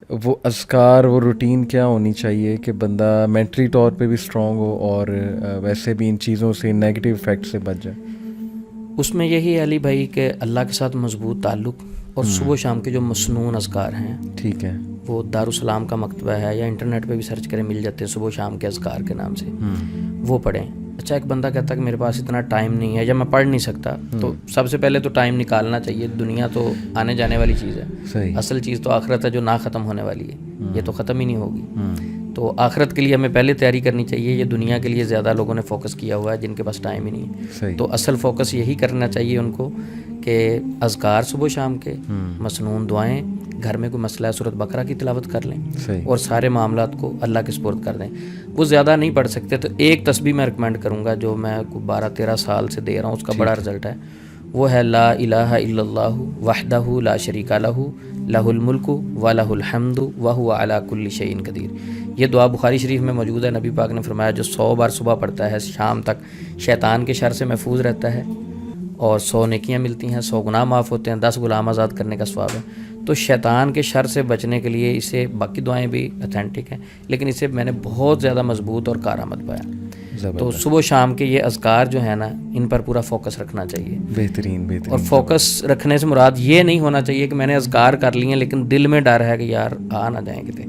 وہ اذکار وہ روٹین کیا ہونی چاہیے کہ بندہ مینٹلی طور پہ بھی اسٹرانگ ہو اور ویسے بھی ان چیزوں سے نیگیٹو افیکٹ سے بچ جائے؟ اس میں یہی ہے علی بھائی کہ اللہ کے ساتھ مضبوط تعلق اور صبح و شام کے جو مسنون اذکار ہیں، ٹھیک ہے، وہ دارالسلام کا مکتبہ ہے یا انٹرنیٹ پہ بھی سرچ کریں مل جاتے ہیں صبح و شام کے اذکار کے نام سے، وہ پڑھیں۔ اچھا، ایک بندہ کہتا ہے کہ میرے پاس اتنا ٹائم نہیں ہے یا میں پڑھ نہیں سکتا، تو سب سے پہلے تو ٹائم نکالنا چاہیے۔ دنیا تو آنے جانے والی چیز ہے، صحیح، اصل چیز تو آخرت ہے جو نہ ختم ہونے والی ہے، یہ تو ختم ہی نہیں ہوگی۔ تو آخرت کے لیے ہمیں پہلے تیاری کرنی چاہیے۔ یہ دنیا کے لیے زیادہ لوگوں نے فوکس کیا ہوا ہے جن کے پاس ٹائم ہی نہیں ہے، صحیح، تو اصل فوکس یہی کرنا چاہیے ان کو کہ اذکار صبح و شام کے، مسنون دعائیں، گھر میں کوئی مسئلہ ہے سورۃ بقرہ کی تلاوت کر لیں صحیح، اور سارے معاملات کو اللہ کے سپرد کر دیں۔ وہ زیادہ نہیں پڑھ سکتے تو ایک تسبیح میں ریکمینڈ کروں گا جو میں 12-13 سال سے دے رہا ہوں، اس کا بڑا رزلٹ ہے، وہ ہے لا الہ الا اللہ وحدہ لا شریک لہ لہ الملک و لہ الحمد وہو علی کل شیء قدیر۔ یہ دعا بخاری شریف میں موجود ہے۔ نبی پاک نے فرمایا جو 100 بار صبح پڑھتا ہے شام تک شیطان کے شر سے محفوظ رہتا ہے اور 100 نیکیاں ملتی ہیں، 100 گناہ معاف ہوتے ہیں، 10 غلام آزاد کرنے کا ثواب ہے۔ تو شیطان کے شر سے بچنے کے لیے اسے، باقی دعائیں بھی اتھینٹک ہیں لیکن اسے میں نے بہت زیادہ مضبوط اور کارآمد پایا۔ تو صبح و شام کے یہ اذکار جو ہیں نا، ان پر پورا فوکس رکھنا چاہیے۔ بہترین بہترین۔ اور فوکس رکھنے سے مراد یہ نہیں ہونا چاہیے کہ میں نے اذکار کر لیے لیکن دل میں ڈر ہے کہ یار آ نہ جائیں کتے،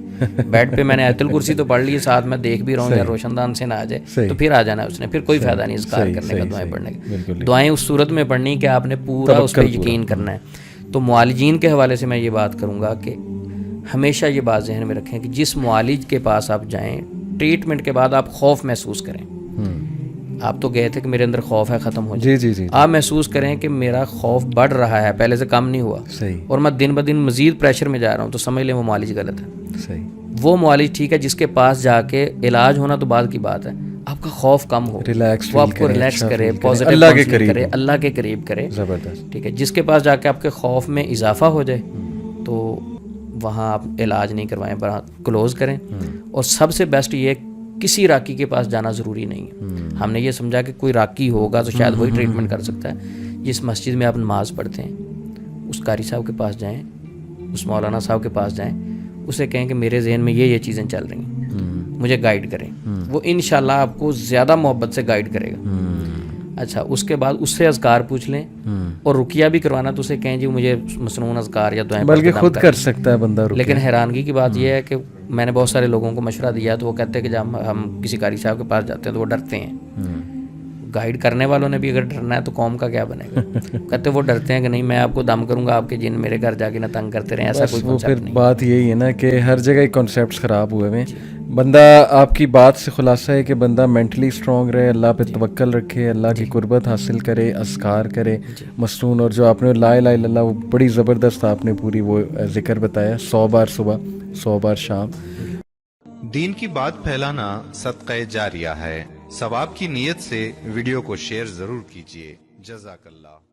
بیڈ پہ میں نے آیت الکرسی تو پڑھ لی، ساتھ میں دیکھ بھی رہا ہوں یا روشن دان سے نہ آ جائے تو پھر آ جانا ہے اس نے، پھر کوئی فائدہ نہیں اذکار کرنے کا، دعائیں پڑھنے کا۔ دعائیں اس صورت میں پڑھنی کہ آپ نے پورا اس پہ یقین کرنا ہے۔ تو معالجین کے حوالے سے میں یہ بات کروں گا کہ ہمیشہ یہ بات ذہن میں رکھیں کہ جس معالج کے پاس آپ جائیں، ٹریٹمنٹ کے بعد آپ خوف محسوس کریں۔ آپ تو گئے تھے کہ میرے اندر خوف ہے ختم ہو جائے، جی، آپ محسوس کریں کہ میرا خوف بڑھ رہا ہے، پہلے سے کم نہیں ہوا، صحیح، اور میں دن بہ دن مزید پریشر میں جا رہا ہوں، تو سمجھ لیں وہ معالج غلط ہے۔ صحیح، وہ معالج ٹھیک ہے جس کے پاس جا کے علاج ہونا تو بعد کی بات ہے، آپ کا خوف کم ہو، وہ آپ کو ریلیکس کرے، پازیٹیو کاؤنسلنگ کرے، اللہ کے قریب کرے، زبردست، ٹھیک ہے۔ جس کے پاس جا کے آپ کے خوف میں اضافہ ہو جائے تو وہاں آپ علاج نہیں کروائیں، کلوز کریں۔ اور سب سے بیسٹ یہ کسی راکی کے پاس جانا ضروری نہیں ہے۔ ہم نے یہ سمجھا کہ کوئی راکی ہوگا تو شاید وہی ٹریٹمنٹ کر سکتا ہے۔ جس مسجد میں آپ نماز پڑھتے ہیں اس قاری صاحب کے پاس جائیں، اس مولانا صاحب کے پاس جائیں، اسے کہیں کہ میرے ذہن میں یہ چیزیں چل رہی ہیں، مجھے گائیڈ کریں، وہ انشاءاللہ آپ کو زیادہ محبت سے گائیڈ کرے گا۔ اچھا، اس کے بعد اس سے اذکار پوچھ لیں، اور رقیہ بھی کروانا تو اسے کہیں جی مجھے مسنون اذکار یا دعائیں، بلکہ خود کر سکتا ہے بندہ رقیہ۔ لیکن حیرانگی کی بات یہ ہے کہ میں نے بہت سارے لوگوں کو مشورہ دیا تو وہ کہتے ہیں کہ جب ہم کسی قاری صاحب کے پاس جاتے ہیں تو وہ ڈرتے ہیں۔ گائیڈ کرنے والوں نے بھی اگر ڈرنا ہے تو قوم کا کیا بنے گا؟ کہتے وہ ڈرتے ہیں کہ نہیں میں آپ کو دم کروں گا، آپ کے جن میرے گھر جا کے نہ تنگ کرتے رہیں، ایسا کوئی کنسیپٹ نہیں۔ بات یہی ہے نا کہ ہر جگہ کانسیپٹس خراب ہوئے ہیں۔ بندہ، آپ کی بات سے خلاصہ ہے کہ بندہ مینٹلی اسٹرانگ رہے، اللہ پہ توکل رکھے، اللہ کی قربت حاصل کرے، اذکار کرے مسنون، اور جو آپ نے لا الہ الا اللہ، وہ بڑی زبردست آپ نے پوری وہ ذکر بتایا، 100 بار صبح، 100 بار شام۔ دین کی بات پھیلانا صدقہ جاریہ ہے، ثواب کی نیت سے ویڈیو کو شیئر ضرور کیجیے۔ جزاک اللہ۔